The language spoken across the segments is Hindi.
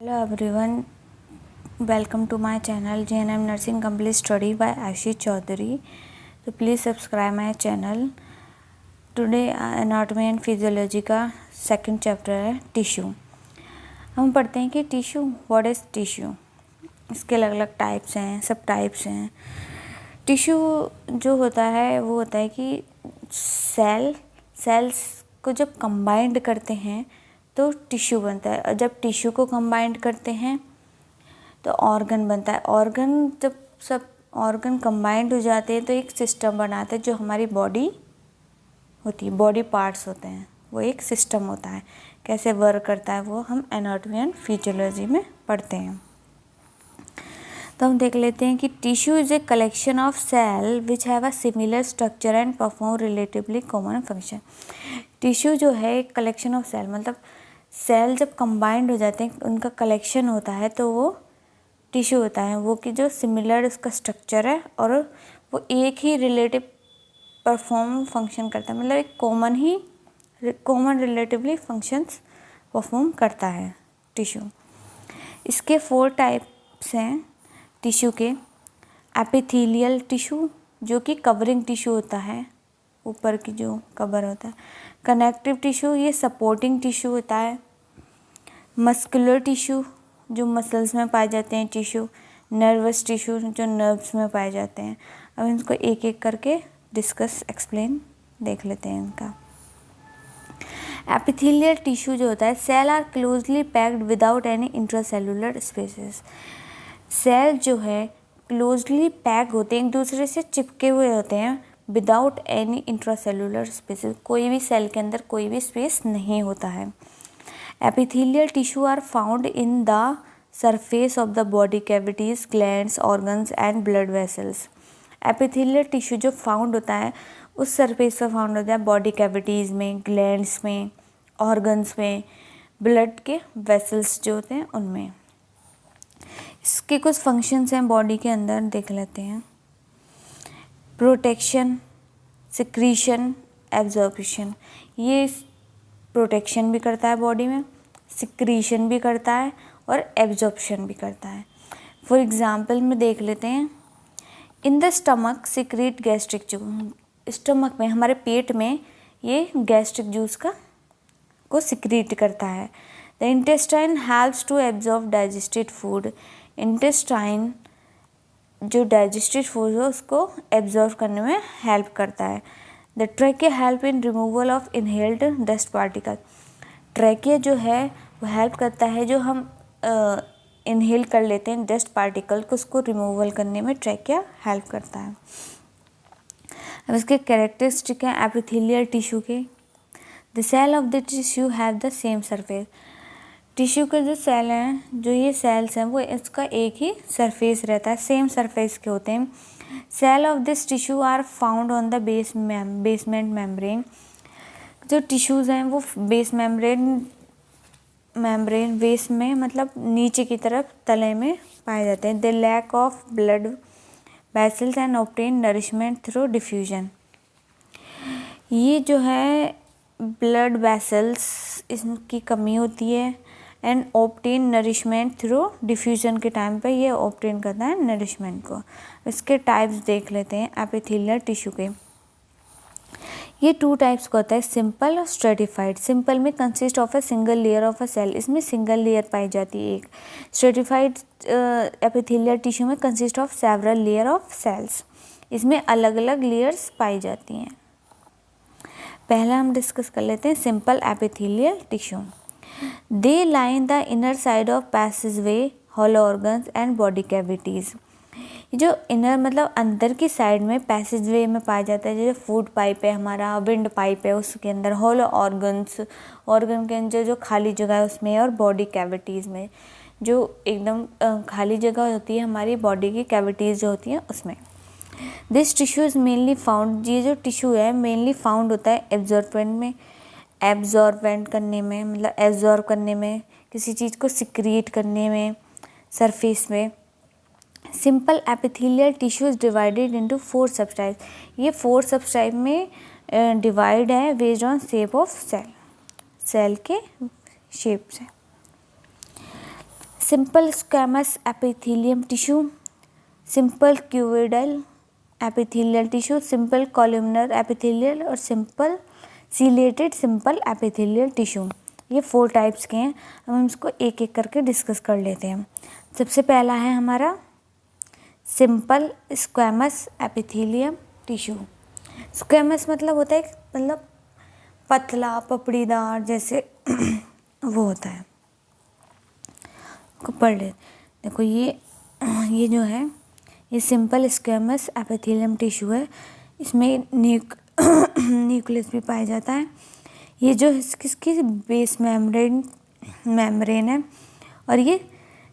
Hello everyone, welcome to my channel JNM Nursing Complete Study by Ashish Chaudhary. So please subscribe my channel. Today Anatomy and Physiology का सेकंड चैप्टर है टिश्यू. हम पढ़ते हैं कि टिश्यू व्हाट इज़ टिश्यू. इसके अलग अलग टाइप्स हैं, सब टाइप्स हैं. टिश्यू जो होता है वो होता है कि सेल्स को जब कंबाइंड करते हैं तो टिश्यू बनता है, और जब टिश्यू को कंबाइंड करते हैं तो ऑर्गन बनता है. ऑर्गन जब सब ऑर्गन कंबाइंड हो जाते हैं तो एक सिस्टम बनाते हैं जो हमारी बॉडी होती है, बॉडी पार्ट्स होते हैं, वो एक सिस्टम होता है. कैसे वर्क करता है वो हम एनाटॉमी एंड फिजियोलॉजी में पढ़ते हैं. तो हम देख लेते हैं कि tissue is a collection of cell which have a similar structure and perform relatively common function. Tissue जो है एक कलेक्शन ऑफ सेल, मतलब सेल जब कंबाइंड हो जाते हैं उनका कलेक्शन होता है तो वो टिश्यू होता है. वो कि जो सिमिलर उसका स्ट्रक्चर है और वो एक ही रिलेटिव परफॉर्म फंक्शन करता है, मतलब एक कॉमन रिलेटिवली फंक्शंस परफॉर्म करता है टिश्यू. इसके 4 टाइप्स हैं टिश्यू के. एपिथेलियल टिश्यू जो कि कवरिंग टिश्यू होता है, ऊपर की जो कवर होता है. कनेक्टिव टिश्यू ये सपोर्टिंग टिश्यू होता है. मस्कुलर टिश्यू जो मसल्स में पाए जाते हैं टिश्यू. नर्वस टिश्यू जो नर्व्स में पाए जाते हैं. अब इनको एक एक करके डिस्कस एक्सप्लेन देख लेते हैं इनका. एपिथेलियल टिश्यू जो होता है, cell are closely packed without any intracellular spaces. Cell जो है क्लोजली पैक होते हैं, एक दूसरे से चिपके हुए होते हैं, विदाउट एनी इंट्रासेलुलर स्पेसेस. कोई भी सेल के अंदर कोई भी स्पेस नहीं होता है. Epithelial tissue are found in the surface of the body cavities, glands, organs and blood vessels. Epithelial tissue जो फाउंड होता है उस सरफेस पर फाउंड होता है बॉडी कैविटीज़ में, ग्लैंड्स में, ऑर्गन्स में, ब्लड के वेसल्स जो होते हैं उनमें. इसके कुछ फंक्शंस हैं बॉडी के अंदर, देख लेते हैं. Protection, secretion, absorption. ये प्रोटेक्शन भी करता है बॉडी में, सिक्रीशन भी करता है और एब्जॉर्प्शन भी करता है. फॉर एग्जांपल में देख लेते हैं. In the stomach secrete gastric juice. Stomach में, हमारे पेट में ये गैस्ट्रिक जूस को सिक्रीट करता है. The intestine helps to absorb digested food. Intestine जो डाइजेस्टेड फूड है उसको एब्जॉर्ब करने में हेल्प करता है. The trachea help in removal of inhaled dust particle. Trachea जो है वो हेल्प करता है, जो हम इनहेल कर लेते हैं डस्ट पार्टिकल को, उसको रिमूवल करने में ट्रैकिया हेल्प करता है. अब इसके कैरेक्टरिस्टिक हैं एपिथेलियल टिश्यू के. The cell of the tissue have the same surface. Tissue के जो सेल हैं, जो ये सेल्स हैं, वो इसका एक ही सरफेस रहता है, सेम सरफेस के होते हैं. Cell of this tissue are found on the basement membrane. जो टिश्यूज़ हैं वो बेस मेम्ब्रेन बेस में, मतलब नीचे की तरफ तले में पाए जाते हैं. They lack of blood vessels and obtain nourishment through diffusion. ये जो है ब्लड वेसल्स, इसकी कमी होती है, and obtain nourishment through diffusion के टाइम पे ये ऑब्टेन करता है नरिशमेंट को. इसके टाइप्स देख लेते हैं एपिथेलियल टिश्यू के. ये 2 टाइप्स का होता है, सिंपल और स्ट्रेटिफाइड. सिंपल में consist of a single layer of a cell. इसमें सिंगल लेयर पाई जाती है एक. स्ट्रेटिफाइड एपिथेलियल टिश्यू में consist of several layer of cells. इसमें अलग अलग लेयर्स पाई जाती हैं. पहला हम डिस्कस कर लेते हैं simple epithelial tissue. They line the inner side of passageway, hollow organs and body cavities. जो इनर मतलब अंदर की साइड में पैसेजवे में पाया जाता है, जैसे फूड पाइप है हमारा, विंड पाइप है उसके अंदर, हॉलो ऑर्गन के अंदर जो खाली जगह है उसमें, और बॉडी कैविटीज़ में जो एकदम खाली जगह होती है हमारी बॉडी की कैविटीज़ जो होती हैं उसमें. This tissue is mainly found. ये जो टिश्यू है मेनली फाउंड होता है एब्जॉर्बेंट में, एब्जॉर्बेंट करने में, मतलब एब्जॉर्ब करने में, किसी चीज़ को सिक्रीट करने में, सरफेस में. Simple epithelial tissue is divided into 4 subtypes. ये 4 सबटाइप में डिवाइड है based on shape of cell के शेप से. Simple squamous epithelium tissue, simple cuboidal epithelial tissue, simple columnar epithelial और simple ciliated simple epithelial tissue. ये 4 टाइप्स के हैं। अब हम इसको एक एक करके डिस्कस कर लेते हैं। सबसे पहला है हमारा simple squamous epithelium tissue. Squamous मतलब होता है मतलब पतला पपड़ीदार जैसे वो होता है। पढ़ ले देखो ये जो है ये सिंपल स्क्वैमस एपिथेलियम टिश्यू है। इसमें न्यूक्लियस भी पाया जाता है। ये जो किसकी बेस मेम्ब्रेन है और ये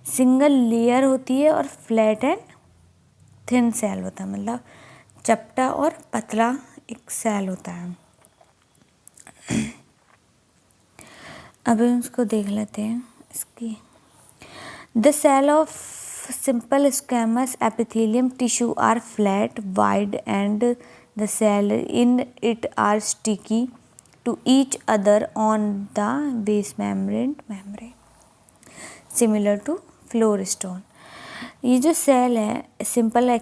सिंगल लेयर होती है और फ्लैट एंड थिन सेल होता है, मतलब चपटा और पतला एक सेल होता है। अब हम इसको देख लेते हैं इसकी। The cell of simple squamous epithelium tissue are flat wide and the cell in it are sticky to each other on the base membrane similar to floor stone. ये जो सेल है सिंपल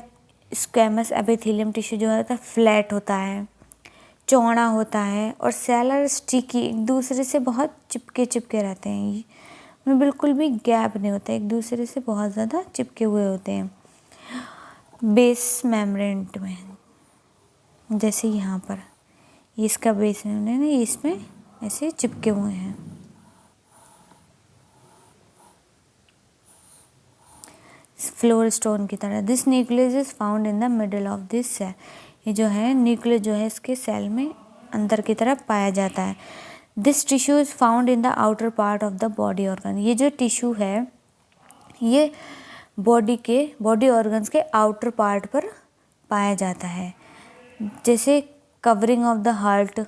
स्क्वैमस एपिथेलियम टिश्यू जो होता है फ्लैट होता है, चौड़ा होता है और सेल आर स्टिकी, एक दूसरे से बहुत चिपके रहते हैं। ये में बिल्कुल भी गैप नहीं होता, एक दूसरे से बहुत ज़्यादा चिपके हुए होते हैं बेस मेम्ब्रेन में। जैसे यहाँ पर ये इसका बेस मेम्ब्रेन है, इसमें ऐसे चिपके हुए हैं। फ्लोरस्टोन की तरह। This nucleus is found in the middle of this cell. ये जो है न्यूक्लियस जो है इसके सेल में अंदर की तरफ पाया जाता है। This tissue is found in the outer part of the body organ. ये जो टिश्यू है ये बॉडी ऑर्गन्स के आउटर पार्ट पर पाया जाता है, जैसे covering of the heart,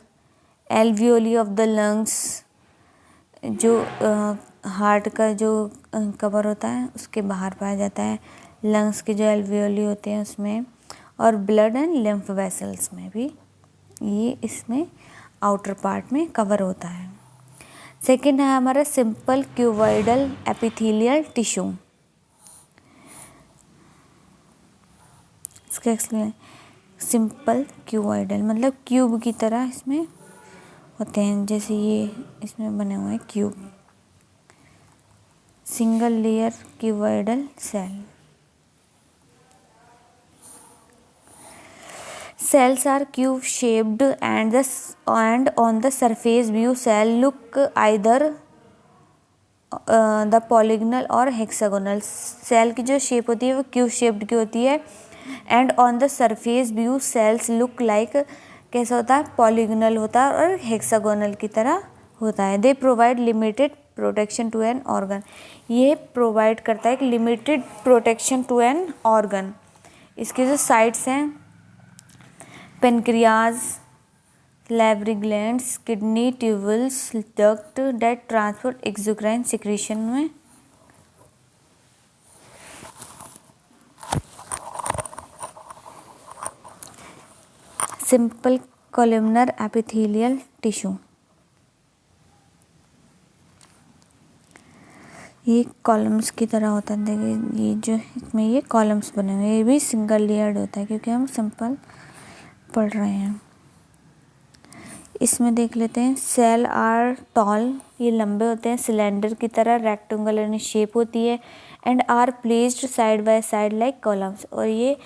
alveoli of the lungs, जो हार्ट का जो कवर होता है उसके बाहर पाया जाता है, लंग्स के जो एल्वियोली होते हैं उसमें, और ब्लड एंड लिम्फ वेसल्स में भी ये इसमें आउटर पार्ट में कवर होता है। सेकंड है हमारा सिंपल क्यूबॉइडल एपिथेलियल टिश्यू। इसका एक्सप्लेन सिंपल क्यूबॉइडल मतलब क्यूब की तरह इसमें होते हैं, जैसे ये इसमें बने हुए हैं cube. Single layer cuboidal cell. Cells are cube shaped and on the surface view cell look either the polygonal और hexagonal। सेल की जो शेप होती है वो क्यूब शेप्ड की होती है and on the surface view cells look like कैसा होता है पॉलीगोनल होता है और हेक्सागोनल की तरह होता है। They provide limited protection to an organ. ये प्रोवाइड करता है एक limited protection to an organ. इसके जो साइट्स हैं pancreas, salivary glands, kidney, tubules, duct that transport exocrine secretion में। Simple columnar epithelial tissue. ये कॉलम्स की तरह होता है। देखिए ये जो इसमें ये कॉलम्स बने हुए हैं, ये भी सिंगल लेयर्ड होता है क्योंकि हम सिंपल पढ़ रहे हैं। इसमें देख लेते हैं सेल आर टॉल, ये लंबे होते हैं, सिलेंडर की तरह रेक्टेंगुलर इन शेप होती है and are placed side by side like columns, और ये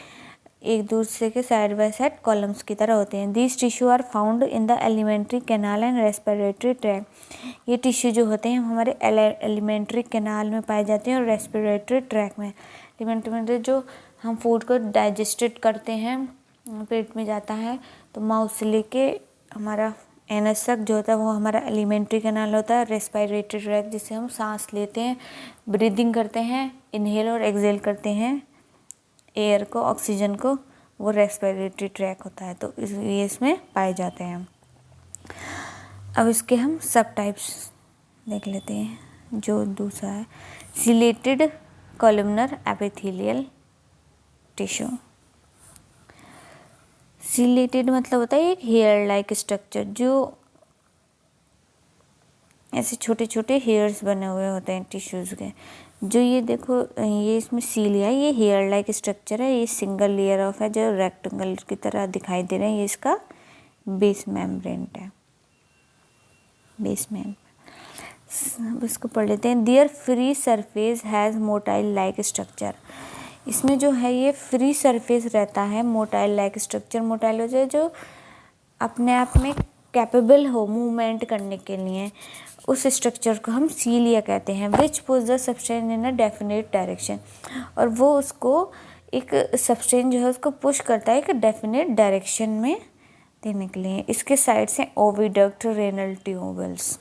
एक दूसरे के साइड बाय साइड कॉलम्स की तरह होते हैं। These tissue are found in the alimentary canal and respiratory track. ये टिश्यू जो होते हैं हमारे एलिमेंट्री कैनाल में पाए जाते हैं और रेस्पिरेटरी ट्रैक में। एलिमेंट्री जो हम फूड को डाइजेस्टेड करते हैं पेट में जाता है, तो माउथ से लेके हमारा एनस तक जो होता है वो हमारा एलिमेंट्री कैनाल होता है। रेस्पिरेटरी ट्रैक जिससे हम सांस लेते हैं, ब्रीदिंग करते हैं, इनहेल और एक्सहेल करते हैं एयर को, ऑक्सीजन को, वो रेस्पिरेटरी ट्रैक होता है। तो ये इसमें पाए जाते हैं। अब इसके हम सब टाइप्स देख लेते हैं। जो दूसरा है chelated columnar epithelial tissue. Chelated मतलब होता है एक हेयर लाइक स्ट्रक्चर, जो ऐसे छोटे छोटे हेयर्स बने हुए होते हैं टिश्यूज़ के, जो ये देखो ये इसमें सीलिया है, ये हेयर लाइक स्ट्रक्चर है, ये सिंगल लेयर ऑफ है जो रेक्टेंगल की तरह दिखाई दे रहे हैं, ये इसका बेस मेम्ब्रेन है, बेस मेम्ब्रेन। अब इसको पढ़ लेते हैं। Their free surface has motile like structure. इसमें जो है ये फ्री सरफेस रहता है, मोटाइल लाइक स्ट्रक्चर। मोटाइल हो जाए जो अपने आप में कैपेबल हो मूवमेंट करने के लिए, उस स्ट्रक्चर को हम सीलिया कहते हैं। Which push the substance in a definite direction, और वो उसको एक सब्सटेंस जो है उसको पुश करता है एक डेफिनेट डायरेक्शन में देने के लिए। इसके साइड से ओविडक्ट, रेनल ट्यूबल्स।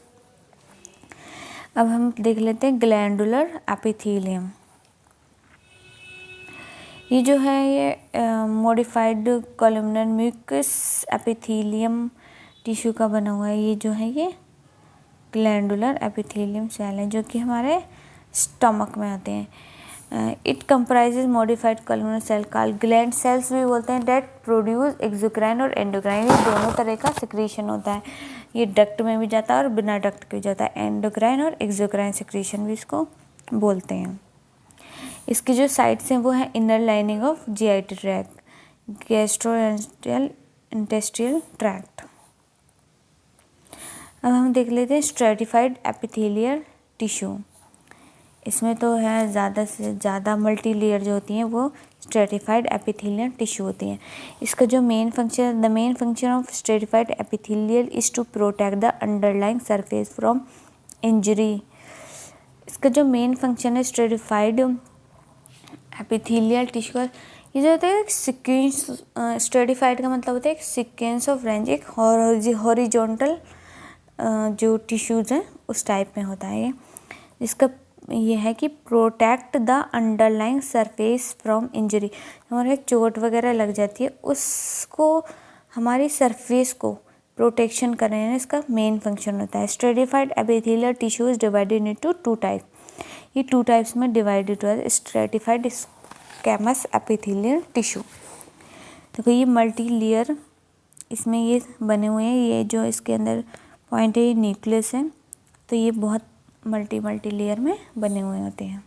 अब हम देख लेते हैं ग्लैंडुलर एपिथेलियम। ये जो है ये modified columnar mucus epithelium tissue का बना हुआ है। ये जो है ये ग्लैंडुलर एपिथेलियम सेल है जो कि हमारे स्टमक में आते हैं। It comprises modified columnar cell called gland cells भी बोलते हैं, डेट प्रोड्यूस एक्सोक्राइन और एंडोक्राइन। ये दोनों तरह का सिक्रीशन होता है, ये डक्ट में भी जाता है और बिना डक्ट के भी जाता है। एंडोक्राइन और एक्सोक्राइन सिक्रीशन भी इसको बोलते हैं। इसकी जो साइड्स हैं वो है inner lining of GIT tract, gastrointestinal tract. अब हम देख लेते हैं स्ट्रेटिफाइड एपिथेलियल टिश्यू। इसमें तो है ज़्यादा से ज़्यादा मल्टी लेयर जो होती हैं वो स्ट्रेटिफाइड एपिथेलियल टिश्यू होती हैं। इसका जो main function, the main function of stratified epithelial is to protect the underlying surface from injury. इसका जो मेन फंक्शन है स्ट्रेटिफाइड एपिथेलियल टिश्यू का, ये जो होता है एक सीक्वेंस, स्ट्रेटिफाइड का मतलब होता है एक सीक्वेंस ऑफ रेंज, एक हॉरिजॉन्टल जो टिश्यूज़ हैं उस टाइप में होता है ये। इसका ये है कि protect the underlying surface from injury. हमारे चोट वगैरह लग जाती है उसको, हमारी सरफेस को प्रोटेक्शन करने में इसका मेन फंक्शन होता है। Stratified epithelial tissue is divided into two type. ये टू टाइप्स में डिवाइडेड हुआ है, स्ट्रेटिफाइड स्क्वैमस एपिथेलियल टिश्यू। तो ये मल्टी लेयर इसमें ये बने हुए हैं। ये जो इसके अंदर पॉइंट है ये न्यूक्लियस है, तो ये बहुत मल्टी लेयर में बने हुए होते हैं।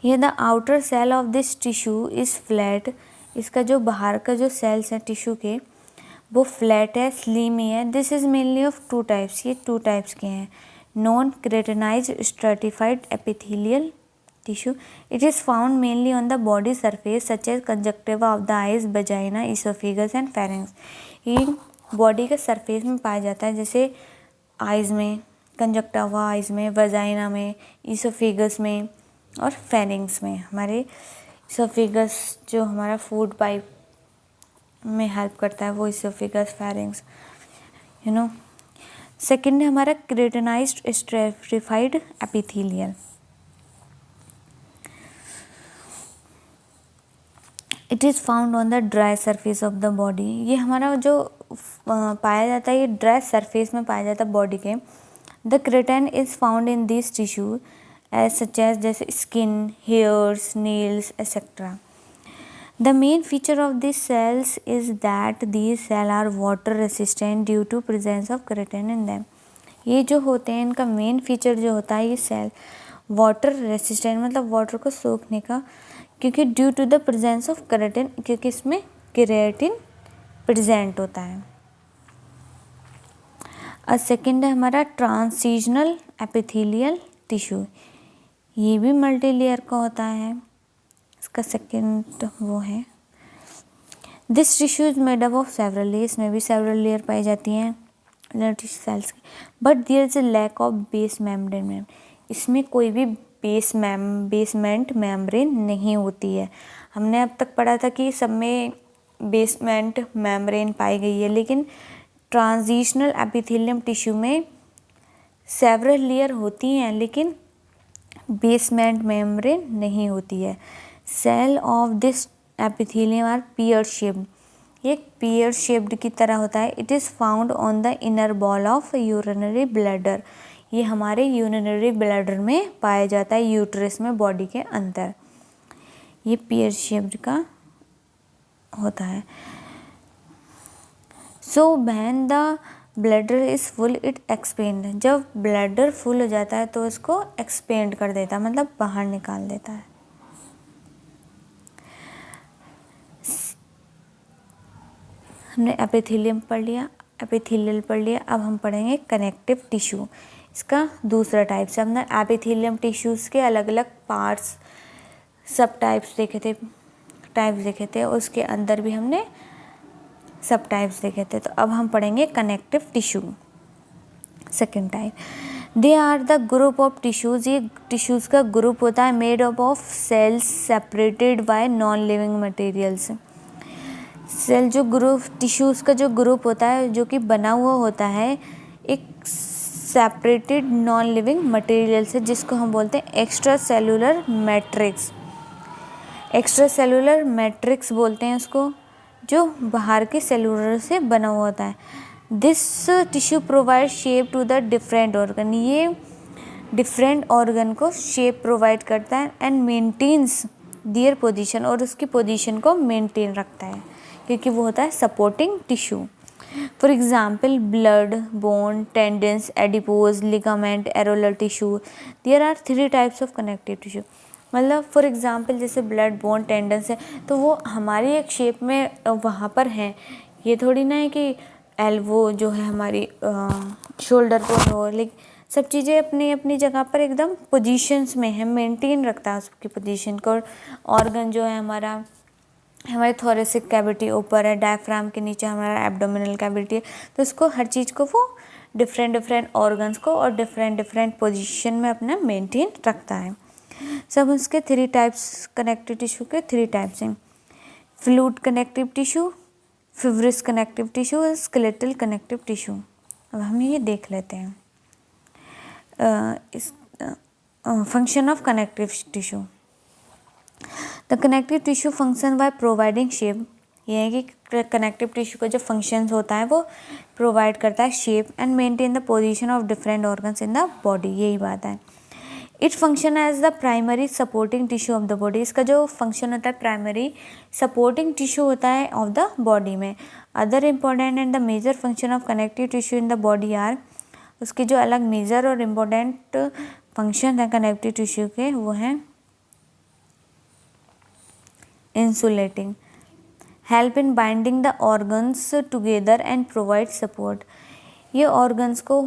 ये the outer cell of this tissue is flat. इसका जो बाहर का जो सेल्स हैं टिश्यू के वो फ्लैट है, स्लिमी है। This is mainly of two types, ये टू टाइप्स के हैं। Non keratinized stratified epithelial tissue, it is found mainly on the body surface such as conjunctiva of the eyes, vagina, oesophagus and pharynx. ये बॉडी के सरफेस में पाया जाता है, जैसे आइज़ में, कंजक्टिवा आइज़ में, वजाइना में, इसोफेगस में और फेरिंग्स में। हमारे इसोफेगस जो हमारा फूड पाइप में हेल्प करता है वो oesophagus, pharynx, you know. Second है हमारा keratinized stratified epithelial. It is found on the dry surface of the body. ये हमारा जो पाया जाता है ये ड्राई सरफेस में पाया जाता है बॉडी के। The keratin is found in this tissue as such as जैसे skin, hairs, nails etcetera. The main feature of this cells is that these cell are water resistant due to presence of keratin in them. ये जो होते हैं इनका मेन फीचर जो होता है ये सेल वाटर रेसिस्टेंट, मतलब वाटर को सोखने का, क्योंकि due to the presence of keratin, क्योंकि इसमें केराटिन प्रेजेंट होता है। और सेकेंड है हमारा ट्रांसिशनल एपिथेलियल टिश्यू। ये भी मल्टी लेयर का होता है, इसका सेकेंड वो है। This tissue is made up of several layer, इसमें भी सेवरल लेयर पाई जाती हैं टिश्यू सेल्स की। But there is a lack of base membrane. इसमें कोई भी बेसमेंट मेम्ब्रेन नहीं होती है। हमने अब तक पढ़ा था कि सब में बेसमेंट मेम्ब्रेन पाई गई है, लेकिन ट्रांजिशनल एपिथेलियम टिश्यू में सेवरल लेयर होती हैं लेकिन बेसमेंट मेम्ब्रेन नहीं होती है। Cell of this epithelium are pear shaped, ये पीयर शेप्ड की तरह होता है। It is found on the inner wall of urinary bladder. ये हमारे यूरिनरी ब्लैडर में पाया जाता है, यूट्रस में, बॉडी के अंदर। ये पीयर शेप्ड का होता है। So when the bladder is full it expand, जब ब्लैडर फुल हो जाता है तो इसको एक्सपेंड कर देता है, मतलब बाहर निकाल देता है। हमने एपिथेलियम पढ़ लिया, एपिथेलियल पढ़ लिया, अब हम पढ़ेंगे कनेक्टिव टिश्यू। इसका दूसरा टाइप से हमने एपिथेलियम टिश्यूज़ के अलग अलग पार्ट्स सब टाइप्स देखे थे, उसके अंदर भी हमने सब टाइप्स देखे थे। तो अब हम पढ़ेंगे connective tissue, second type. They are the group of tissues, ये टिश्यूज़ का ग्रुप होता है made up of cells separated by non living materials. Cell जो ग्रुप टिश्यूज़ का जो ग्रुप होता है जो कि बना हुआ होता है एक सेपरेटेड नॉन लिविंग मटेरियल से, जिसको हम बोलते हैं extra cellular matrix. Extra cellular matrix बोलते हैं उसको, जो बाहर के सेलुलर से बना हुआ होता है। This tissue provide shape to the different organ, ये डिफरेंट ऑर्गन को शेप प्रोवाइड करता है एंड मेंटेन्स देयर पोजीशन, और उसकी पोजीशन को मेंटेन रखता है क्योंकि वो होता है supporting tissue. For example blood, bone, tendons, adipose, ligament, areolar tissue. There are 3 types of connective tissue. मतलब फॉर एग्जांपल जैसे ब्लड, बोन, टेंडन्स है तो वो हमारी एक शेप में वहाँ पर हैं। ये थोड़ी ना है कि एल्बो जो है हमारी शोल्डर पर हो, लेकिन सब चीज़ें अपनी अपनी जगह पर एकदम पोजीशंस में है, मेंटेन रखता है उसकी पोजीशन को। ऑर्गन जो है हमारी थोरेसिक कैविटी ऊपर है, डायफ्राम के नीचे हमारा एब्डोमिनल कैविटी है, तो उसको हर चीज़ को वो डिफरेंट ऑर्गन्स को और डिफरेंट पोजीशन में अपना मेंटेन रखता है। सब उसके 3 टाइप्स, कनेक्टिव टिश्यू के 3 टाइप्स हैं। Fluid connective tissue, fibrous connective tissue और स्केलेटल कनेक्टिव टिश्यू। अब हम ये देख लेते हैं इस function of connective tissue. The connective tissue function by providing shape, ये है कि कनेक्टिव टिश्यू का जो फंक्शंस होता है वो प्रोवाइड करता है shape and maintain the position of different organs in the body, यही बात है। It function as the primary supporting tissue of the body, इसका जो फंक्शन होता है प्राइमरी सपोर्टिंग टिश्यू होता है ऑफ द बॉडी में। Other important and the major function of connective tissue in the body are, उसके जो अलग मेजर और इम्पोर्टेंट फंक्शन है कनेक्टिव टिश्यू के वो हैं insulating, help in binding the organs together and provide support, ये ऑर्गन्स को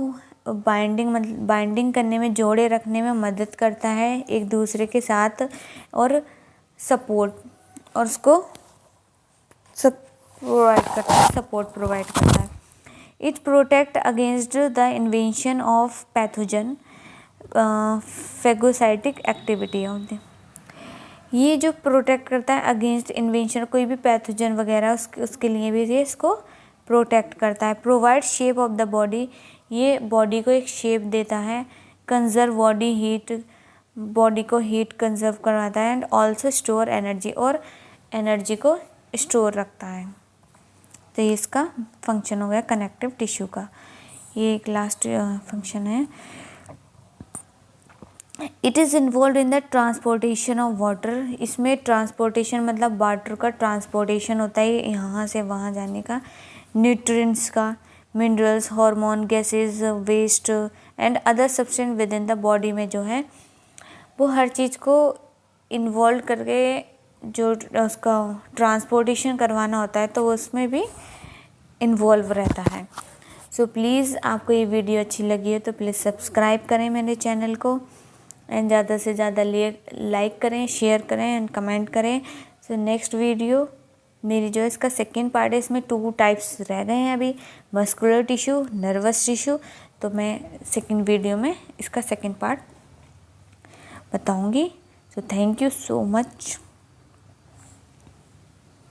बाइंडिंग करने में, जोड़े रखने में मदद करता है एक दूसरे के साथ, और सपोर्ट और उसको सपोर्ट प्रोवाइड करता है। It protect against the invention of pathogen phagocytic activity of the, ये जो प्रोटेक्ट करता है अगेंस्ट इन्वेंशन, कोई भी पैथोजन वगैरह उसके लिए भी ये इसको प्रोटेक्ट करता है। Provide shape of the body, ये बॉडी को एक शेप देता है। कंजर्व बॉडी हीट, बॉडी को हीट कंजर्व करवाता है। एंड ऑल्सो स्टोर एनर्जी, और एनर्जी को स्टोर रखता है। तो ये इसका फंक्शन हो गया कनेक्टिव टिश्यू का। ये एक लास्ट फंक्शन है। It is involve in the transportation of water, इसमें ट्रांसपोर्टेशन मतलब वाटर का ट्रांसपोर्टेशन होता है यहाँ से वहाँ जाने का, न्यूट्रिएंट्स का, minerals, hormone, gases, waste and other substance with in the body में जो है वो हर चीज़ को इन्वॉल्व करके जो उसका ट्रांसपोर्टेशन करवाना होता है तो उसमें भी इन्वॉल्व रहता है। सो प्लीज़ आपको ये वीडियो अच्छी लगी है तो प्लीज़ सब्सक्राइब करें मेरे चैनल को एंड ज़्यादा से ज़्यादा लाइक करें, शेयर करें एंड कमेंट करें। सो नेक्स्ट वीडियो मेरी जो है इसका सेकेंड पार्ट है, इसमें 2 टाइप्स रह गए हैं अभी, मस्कुलर टिश्यू, नर्वस टिश्यू, तो मैं सेकेंड वीडियो में इसका सेकेंड पार्ट बताऊंगी। So thank you so much.